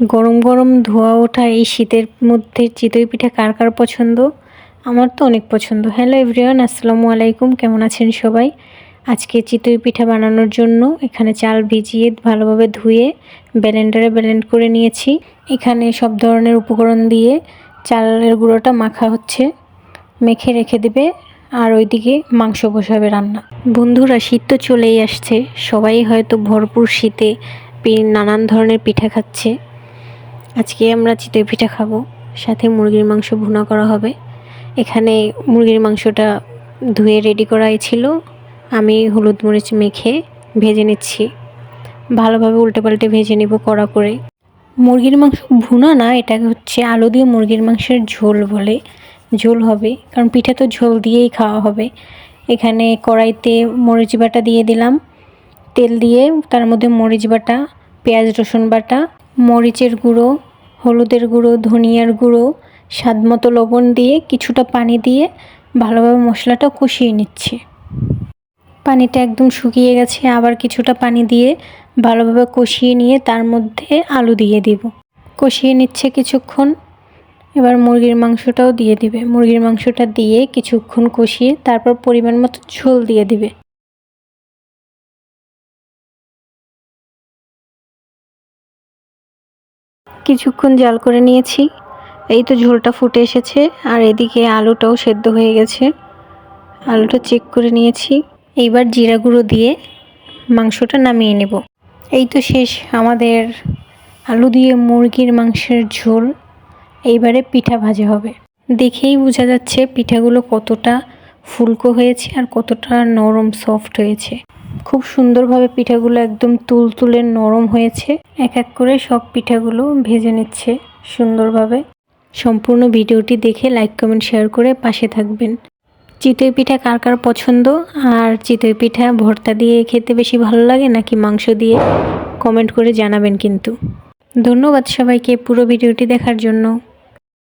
গরম গরম ধোয়া ওঠা এই শীতের মধ্যে চিতই পিঠা কার কার পছন্দ? আমার তো অনেক পছন্দ। হ্যালো এভরিওয়ান, আসসালামু আলাইকুম। কেমন আছেন সবাই? আজকে চিতই পিঠা বানানোর জন্য এখানে চাল ভিজিয়ে ভালোভাবে ধুয়ে ব্লেন্ডারে ব্লেন্ড করে নিয়েছি। এখানে সব ধরনের উপকরণ দিয়ে চালের গুঁড়োটা মাখা হচ্ছে, মেখে রেখে দেবে। আর ওইদিকে মাংস বসাবে রান্না। বন্ধুরা, শীত তো চলেই আসছে, সবাই হয়তো ভরপুর শীতে নানান ধরনের পিঠা খাচ্ছে। আজকে আমরা চিতই পিঠা খাবো, সাথে মুরগির মাংস ভুনা করা হবে। এখানে মুরগির মাংসটা ধুয়ে রেডি করাই ছিল, আমি হলুদ মরিচ মেখে ভেজে নিচ্ছি। ভালোভাবে উল্টে পাল্টে ভেজে নিব কড়া করে। মুরগির মাংস ভুনা না, এটা হচ্ছে আলু দিয়ে মুরগির মাংসের ঝোল বলে। ঝোল হবে কারণ পিঠা তো ঝোল দিয়েই খাওয়া হবে। এখানে কড়াইতে মরিচ বাটা দিয়ে দিলাম, তেল দিয়ে তার মধ্যে মরিচ বাটা, পেঁয়াজ রসুন বাটা, মরিচের গুঁড়ো, হলুদের গুঁড়ো, ধনিয়ার গুঁড়ো, স্বাদমতো লবণ দিয়ে কিছুটা পানি দিয়ে ভালোভাবে মশলাটা কষিয়ে নিচ্ছি। পানিটা একদম শুকিয়ে গেছে, আবার কিছুটা পানি দিয়ে ভালোভাবে কষিয়ে নিয়ে তার মধ্যে আলু দিয়ে দিব। কষিয়ে নিচ্ছে কিছুক্ষণ। এবার মুরগির মাংসটাও দিয়ে দিবে। মুরগির মাংসটা দিয়ে কিছুক্ষণ কষিয়ে তারপর পরিমাণ মতো ঝোল দিয়ে দিবে। কিছুক্ষণ জাল করে নিয়েছি, এই তো ঝোলটা ফুটে এসেছে। আর এদিকে আলুটাও সেদ্ধ হয়ে গেছে, আলুটা চেক করে নিয়েছি। এইবার জিরা গুঁড়ো দিয়ে মাংসটা নামিয়ে নেব। এই তো শেষ আমাদের আলু দিয়ে মুরগির মাংসের ঝোল। এইবারে পিঠা ভাজা হবে। দেখেই বোঝা যাচ্ছে পিঠাগুলো কতটা ফুলকো হয়েছে আর কতটা নরম সফট হয়েছে। খুব সুন্দরভাবে পিঠাগুলো একদম তুলতুলে নরম হয়েছে। এক এক করে সব পিঠাগুলো ভেজে নিচ্ছে সুন্দরভাবে। সম্পূর্ণ ভিডিওটি দেখে লাইক কমেন্ট শেয়ার করে পাশে থাকবেন। চিতই পিঠা কার কার পছন্দ? আর চিতই পিঠা ভর্তা দিয়ে খেতে বেশি ভালো লাগে নাকি মাংস দিয়ে? কমেন্ট করে জানাবেন কিন্তু। ধন্যবাদ সবাইকে পুরো ভিডিওটি দেখার জন্য।